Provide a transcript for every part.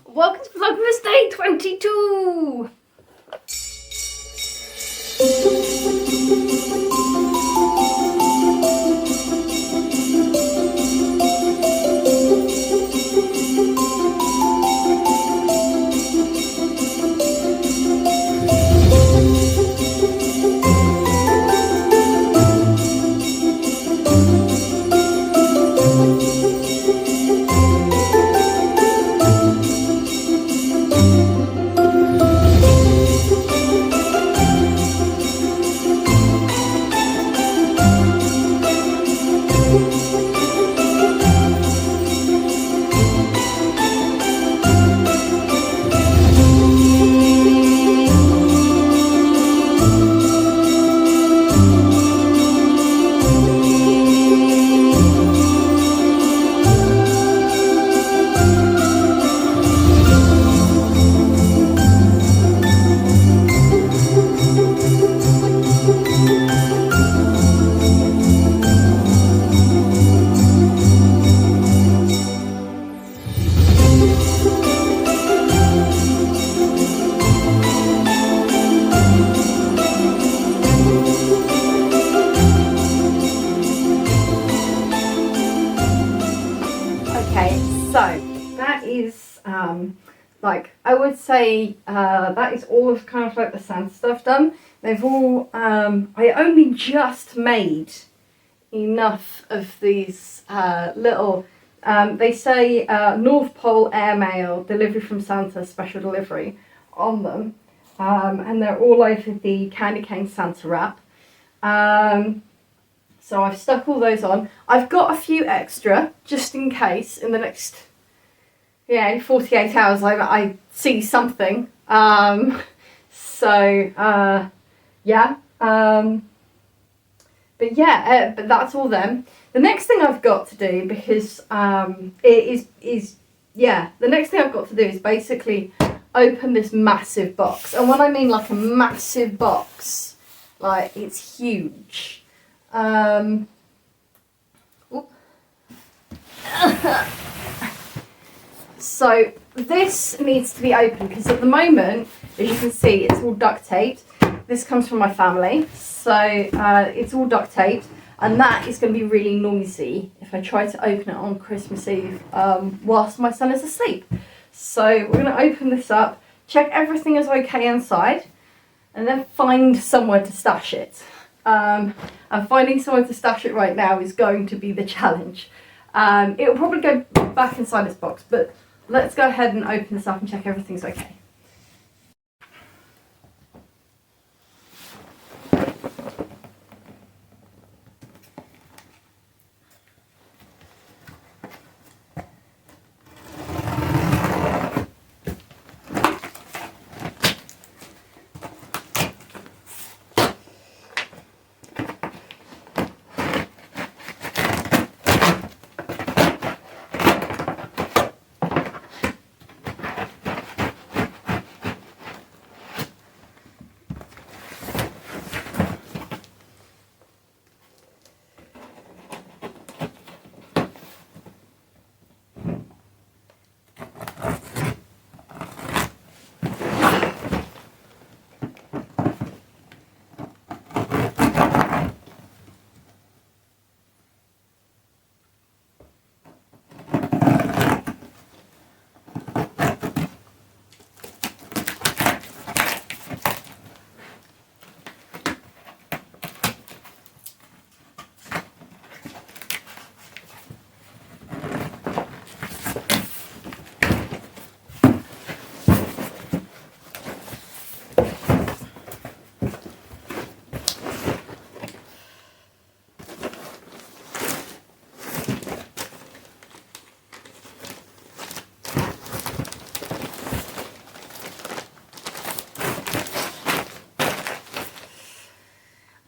Welcome to Vlogmas Day 22! So that is like I would say that is all of kind of like the Santa stuff done. They've all I only just made enough of these little they say North Pole Airmail delivery from Santa special delivery on them, and they're all over the candy cane Santa wrap. So I've stuck all those on. I've got a few extra, just in case, in the next, 48 hours I see something. Yeah. But yeah, but that's all them. The next thing I've got to do, because the next thing I've got to do is basically open this massive box. And when I mean like a massive box, like it's huge. So this needs to be open because at the moment, as you can see, it's all duct taped. This comes from my family, so it's all duct taped, and that is going to be really noisy if I try to open it on Christmas Eve whilst my son is asleep. So we're going to open this up, check everything is okay inside, and then find somewhere to stash it. And finding somewhere to stash it right now is going to be the challenge. It will probably go back inside this box, but let's go ahead and open this up and check everything's okay.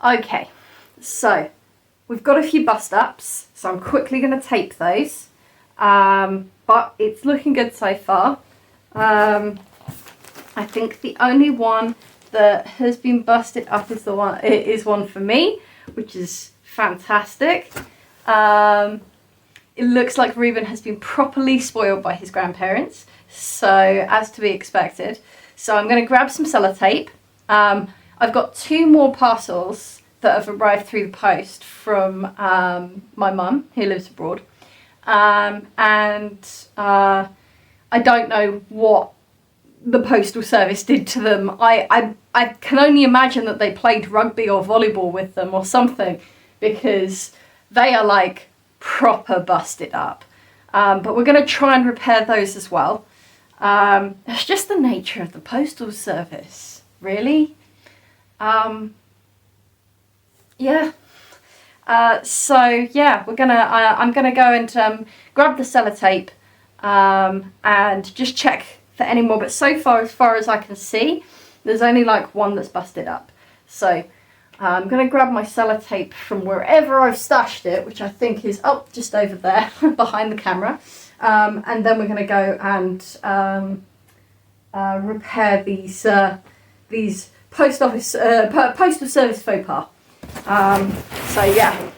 Okay, so we've got a few bust ups, so I'm quickly going to tape those, but it's looking good so far. I think the only one that has been busted up is one for me, which is fantastic. It looks like Reuben has been properly spoiled by his grandparents, so as to be expected. So I'm going to grab some sellotape. I've got 2 more parcels that have arrived through the post from my mum, who lives abroad. I don't know what the postal service did to them. I can only imagine that they played rugby or volleyball with them or something, because they are like proper busted up. But we're going to try and repair those as well. It's just the nature of the postal service, really. Yeah. So yeah, I'm gonna go and grab the sellotape and just check for any more. But so far, as far as I can see, there's only like one that's busted up. So I'm going to grab my sellotape from wherever I've stashed it, which I think is up just over there behind the camera. And then we're going to go and repair these postal service faux pas. So yeah.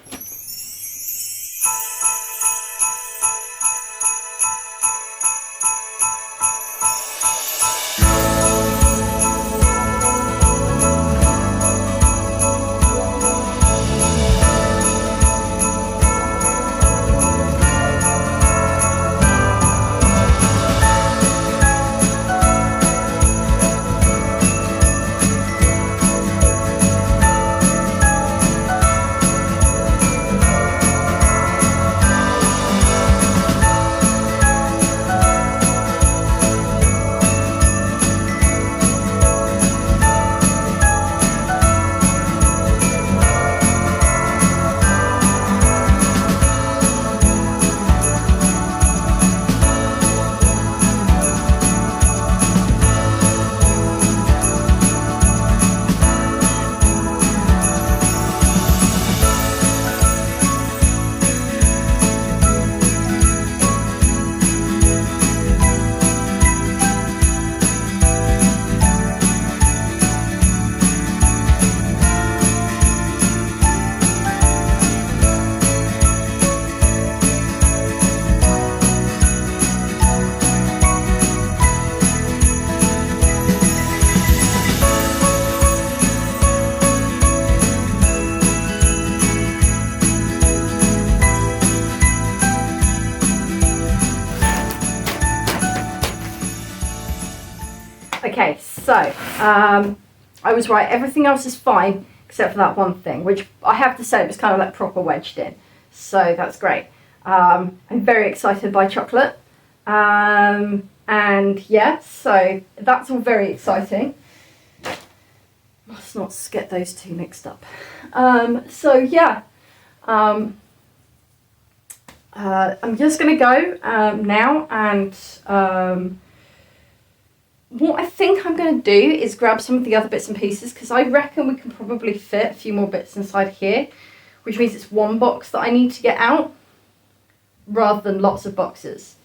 Okay, so I was right, everything else is fine except for that one thing, which I have to say it was kind of like proper wedged in, so that's great. I'm very excited by chocolate, and yeah, so that's all very exciting. Must not get those two mixed up. So yeah, I'm just going to go now and what I think I'm going to do is grab some of the other bits and pieces, because I reckon we can probably fit a few more bits inside here, which means it's one box that I need to get out rather than lots of boxes.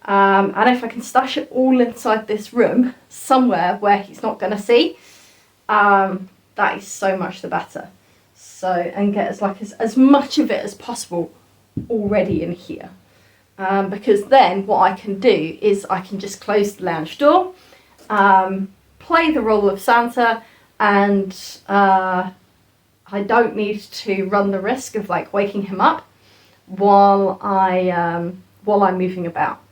And if I can stash it all inside this room somewhere where he's not going to see, that is so much the better. So, and get as much of it as possible already in here. Because then what I can do is I can just close the lounge door, play the role of Santa, and I don't need to run the risk of like waking him up while I'm moving about.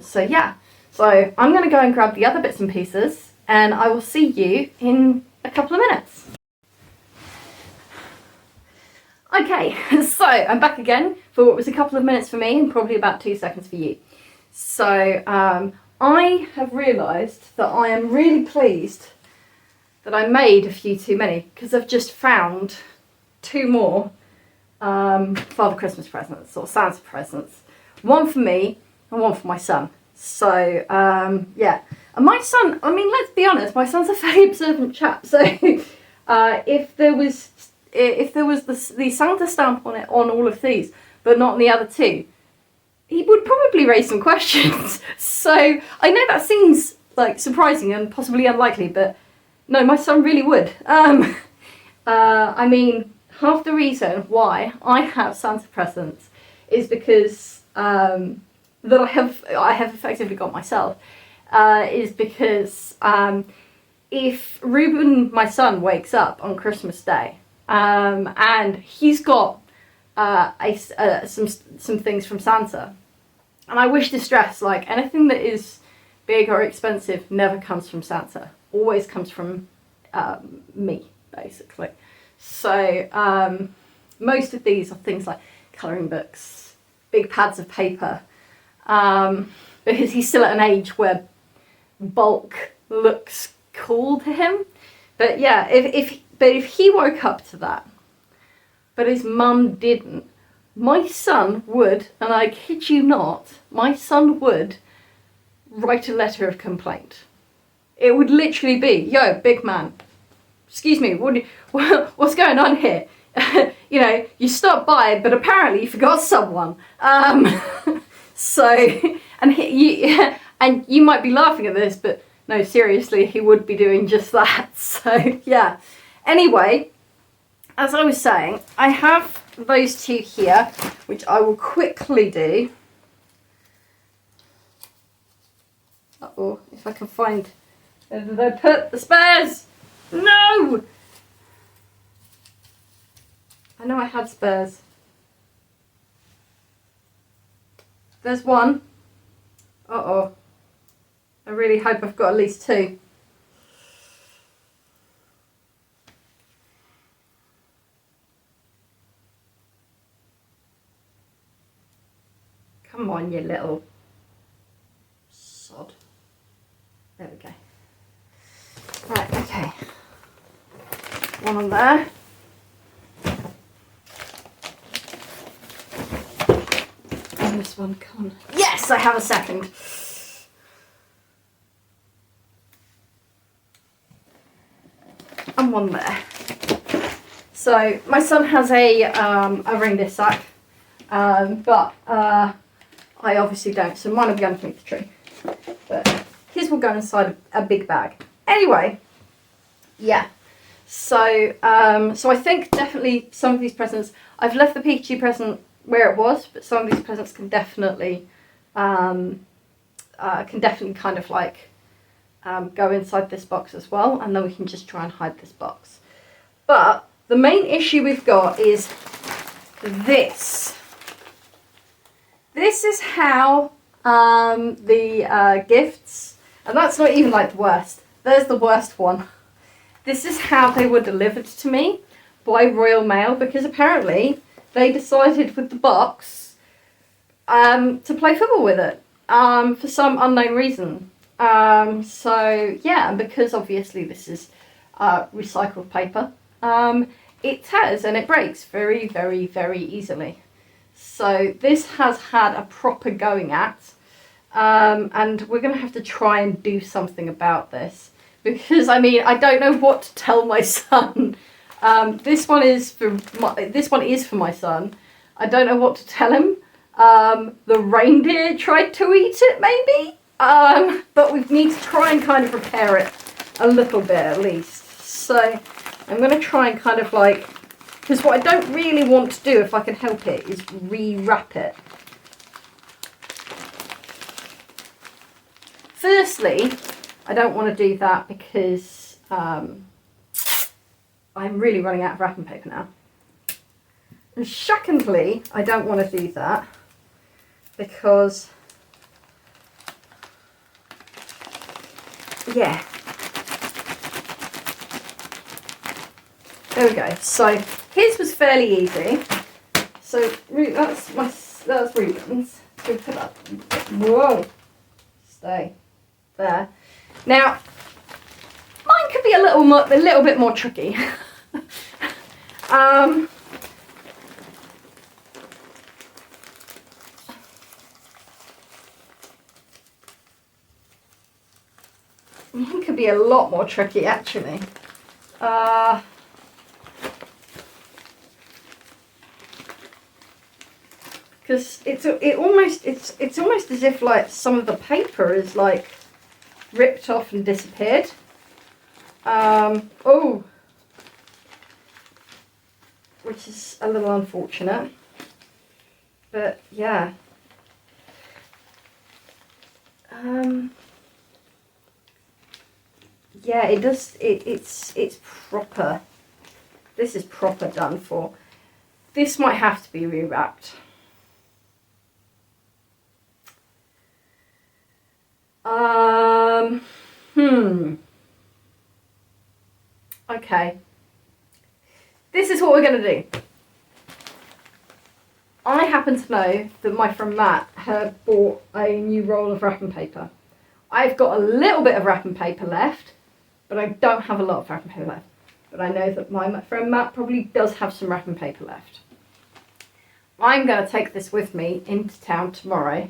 So yeah, so I'm going to go and grab the other bits and pieces, and I will see you in a couple of minutes. Okay, so I'm back again for what was a couple of minutes for me and probably about 2 seconds for you. So I have realised that I am really pleased that I made a few too many, because I've just found 2 more Father Christmas presents or Santa presents. One for me and one for my son. So yeah, and my son, I mean, let's be honest, my son's a fairly observant chap, so if there was the Santa stamp on it on all of these but not on the other 2, he would probably raise some questions. So I know that seems like surprising and possibly unlikely, but no, my son really would. I mean, half the reason why I have Santa presents is because that I have effectively got myself, is because if Ruben, my son, wakes up on Christmas Day and he's got some things from Santa, and I wish to stress, like, anything that is big or expensive never comes from Santa, always comes from me, basically. So most of these are things like colouring books, big pads of paper, because he's still at an age where bulk looks cool to him. But yeah, if he woke up to that, but his mum didn't, my son would, and I kid you not, my son would write a letter of complaint. It would literally be, yo, big man, excuse me, what's going on here? You know, you stopped by, but apparently you forgot someone. So, and you might be laughing at this, but no, seriously, he would be doing just that. So, yeah. Anyway, as I was saying, I have those two here, which I will quickly do. Uh-oh, if I can find... Where did I put the spares? No! I know I had spares. There's one. Uh-oh. I really hope I've got at least two. Come on, you little sod. There we go. Right, okay. One on there. And this one, come on. Yes, I have a second. And one there. So my son has a reindeer sack, but I obviously don't, so mine will be underneath the tree. But his will go inside a big bag. Anyway, yeah. So so I think definitely some of these presents, I've left the Pikachu present where it was, but some of these presents can definitely kind of like go inside this box as well, and then we can just try and hide this box. But the main issue we've got is this. This is how the gifts, and that's not even like the worst. There's the worst one. This is how they were delivered to me by Royal Mail, because apparently they decided with the box to play football with it for some unknown reason. So yeah, because obviously this is recycled paper, it tears and it breaks very, very, very easily. So this has had a proper going at, and we're going to have to try and do something about this, because I mean, I don't know what to tell my son. This one is for my son. I don't know what to tell him. The reindeer tried to eat it, maybe. But we need to try and kind of repair it a little bit at least. So I'm going to try and kind of like, because what I don't really want to do, if I can help it, is re-wrap it. Firstly, I don't want to do that because I'm really running out of wrapping paper now. And secondly, I don't want to do that because, yeah. There we go. So his was fairly easy. So that's Ruben's. So put that. Whoa. Stay there. Now mine could be a little bit more tricky. Mine could be a lot more tricky actually. because it's almost as if like some of the paper is like ripped off and disappeared. Oh, which is a little unfortunate, but yeah. Yeah, it does. It's proper. This is proper done for. This might have to be rewrapped. Okay. This is what we're going to do. I happen to know that my friend Matt had bought a new roll of wrapping paper. I've got a little bit of wrapping paper left, but I don't have a lot of wrapping paper left. But I know that my friend Matt probably does have some wrapping paper left. I'm going to take this with me into town tomorrow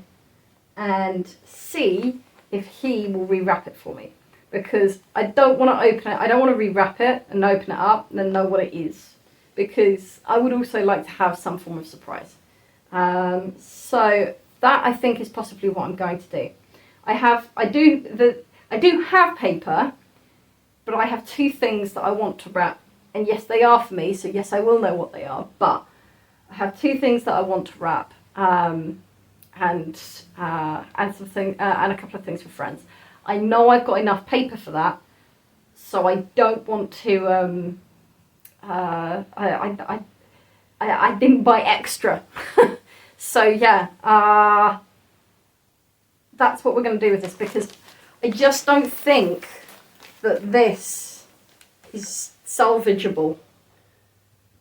and see if he will rewrap it for me. Because I don't want to open it, I don't want to rewrap it and open it up and then know what it is. Because I would also like to have some form of surprise. So that I think is possibly what I'm going to do. I do have paper, but I have two things that I want to wrap. And yes, they are for me, so yes, I will know what they are. But I have two things that I want to wrap, and something and a couple of things for friends. I know I've got enough paper for that, so I don't want to. I didn't buy extra, so yeah. That's what we're going to do with this, because I just don't think that this is salvageable.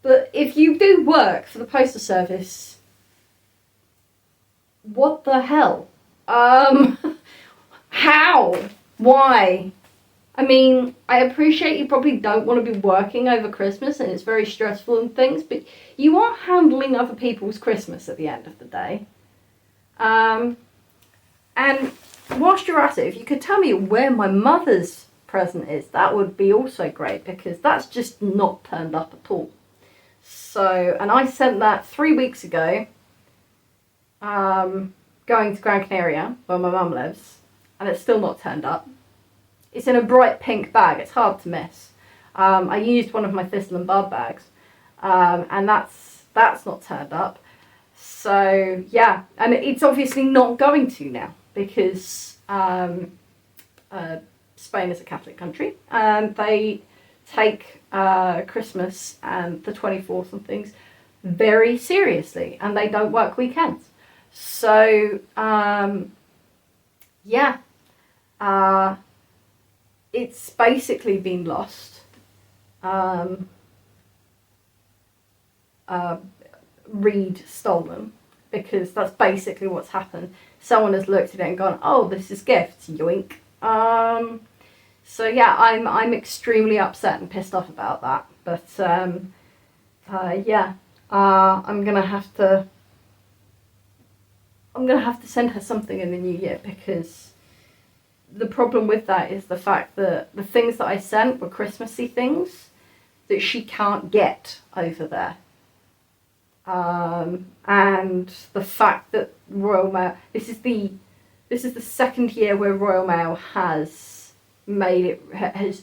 But if you do work for the postal service, what the hell? How? Why? I mean, I appreciate you probably don't want to be working over Christmas and it's very stressful and things, but you are handling other people's Christmas at the end of the day. And whilst you're at it, if you could tell me where my mother's present is, that would be also great, because that's just not turned up at all. So, and I sent that 3 weeks ago, going to Gran Canaria, where my mum lives, and it's still not turned up. It's in a bright pink bag, it's hard to miss. I used one of my Thistle and Barb bags, and that's not turned up. So, yeah, and it's obviously not going to now, because Spain is a Catholic country, and they take Christmas and the 24th and things very seriously, and they don't work weekends. So, yeah, it's basically been lost. Read stolen, because that's basically what's happened. Someone has looked at it and gone, oh, this is gifts, yoink. So yeah, I'm extremely upset and pissed off about that, but yeah, I'm gonna have to send her something in the new year, because the problem with that is the fact that the things that I sent were Christmassy things that she can't get over there. And the fact that Royal Mail, this is the second year where Royal Mail has made it,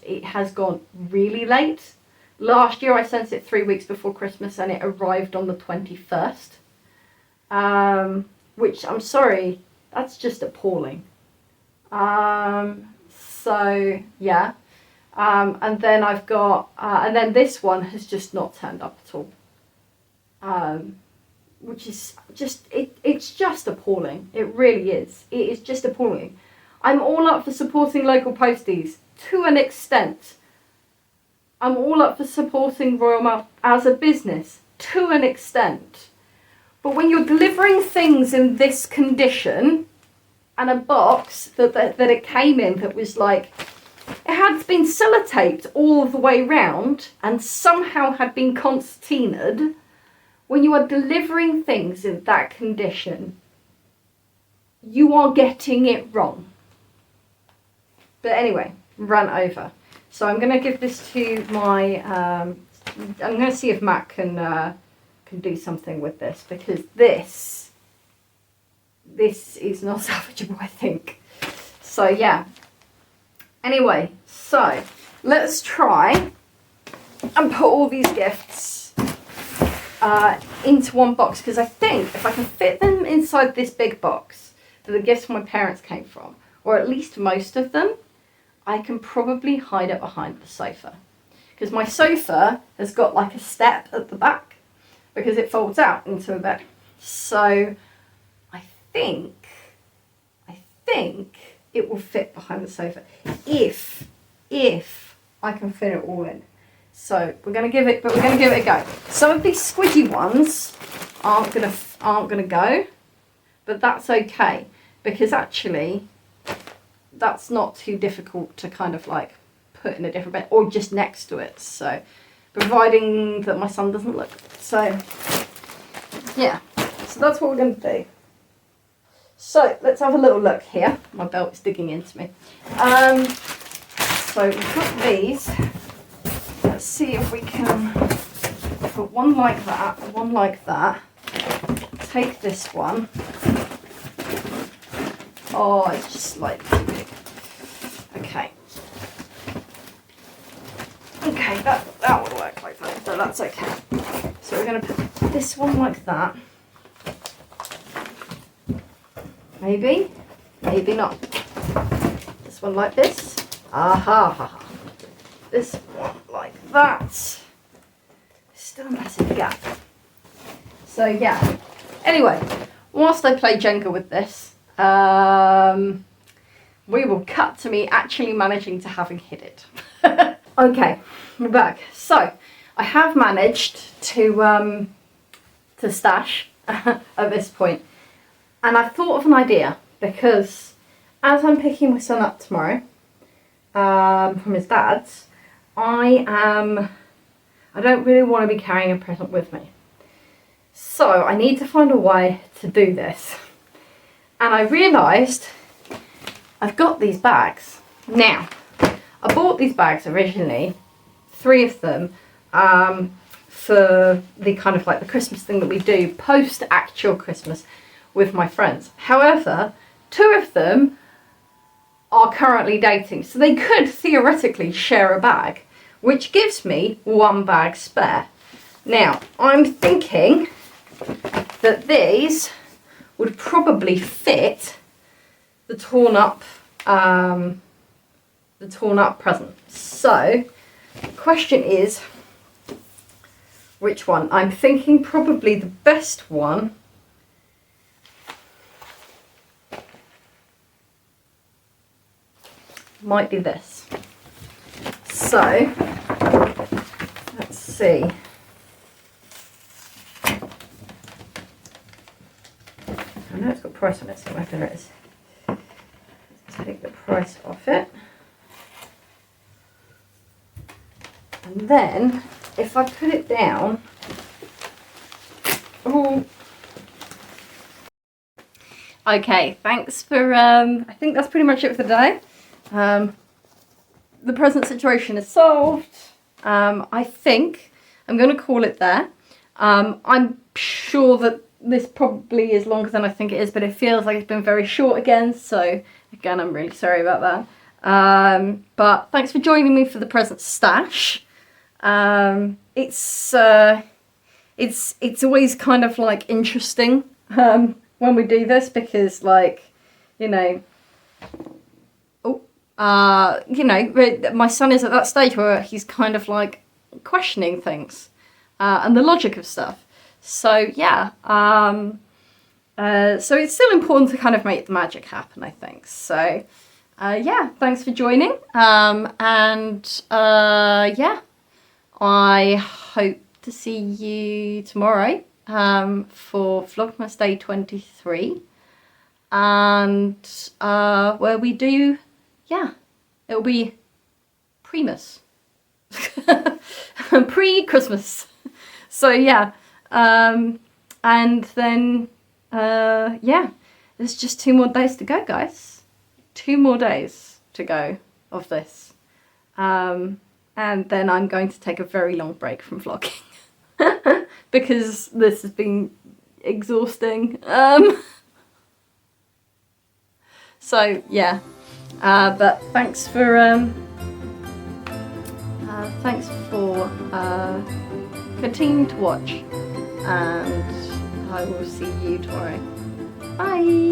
it has gone really late. Last year I sent it 3 weeks before Christmas and it arrived on the 21st. Which, I'm sorry, that's just appalling. So yeah. And then I've got, and then this one has just not turned up at all. Which is just, it's just appalling. It really is. It is just appalling. I'm all up for supporting local posties to an extent. I'm all up for supporting Royal Mail as a business to an extent. But when you're delivering things in this condition, and a box that it came in that was like, it had been sellotaped all the way round and somehow had been concertinaed. When you are delivering things in that condition, you are getting it wrong. But anyway, rant over. So I'm going to give this to my, I'm going to see if Matt can do something with this, because this this is not salvageable, I think. So yeah. Anyway, so let's try and put all these gifts into one box, because I think if I can fit them inside this big box that the gifts my parents came from, or at least most of them, I can probably hide it behind the sofa. Because my sofa has got like a step at the back because it folds out into a bed. So I think it will fit behind the sofa if I can fit it all in. So we're gonna give it a go. Some of these squidgy ones aren't gonna go, but that's okay, because actually that's not too difficult to kind of like put in a different bed or just next to it. So providing that my son doesn't look. So yeah, so that's what we're gonna do. So let's have a little look here. My belt is digging into me. So we've got these. Let's see if we can put one like that, one like that. Take this one. Oh, it's just slightly too big. Okay. Okay, that will work like that, so that's okay. So we're going to put this one like that. Maybe, maybe not. This one like this. Aha. This one like that. Still a massive gap. So yeah. Anyway, whilst I play Jenga with this, we will cut to me actually managing to having hit it. Okay, we're back. So I have managed to stash at this point. And I thought of an idea, because as I'm picking my son up tomorrow from his dad's, I don't really want to be carrying a present with me. So I need to find a way to do this. And I realised I've got these bags. Now, I bought these bags originally, 3 of them, for the kind of like the Christmas thing that we do post actual Christmas with my friends. However, 2 of them are currently dating, so they could theoretically share a bag, which gives me 1 bag spare. Now, I'm thinking that these would probably fit the torn up present. So, the question is, which one? I'm thinking probably the best one might be this. So, let's see. I know it's got price on it, so whether it is. Let's take the price off it. And then, if I put it down, oh. Okay, thanks for, I think that's pretty much it for the day. The present situation is solved. I think I'm going to call it there. I'm sure that this probably is longer than I think it is, but it feels like it's been very short again. So again, I'm really sorry about that. But thanks for joining me for the present stash. It's always kind of like interesting when we do this, because like, you know, my son is at that stage where he's kind of like questioning things and the logic of stuff. So yeah, so it's still important to kind of make the magic happen, I think. So yeah, thanks for joining. Yeah, I hope to see you tomorrow for Vlogmas Day 23, and where we do, yeah, it'll be Primus. Pre-Christmas. So yeah, and then yeah, there's just 2 more days to go, guys. 2 more days to go of this, and then I'm going to take a very long break from vlogging because this has been exhausting. So yeah, but thanks for continuing to watch, and I will see you tomorrow. Bye.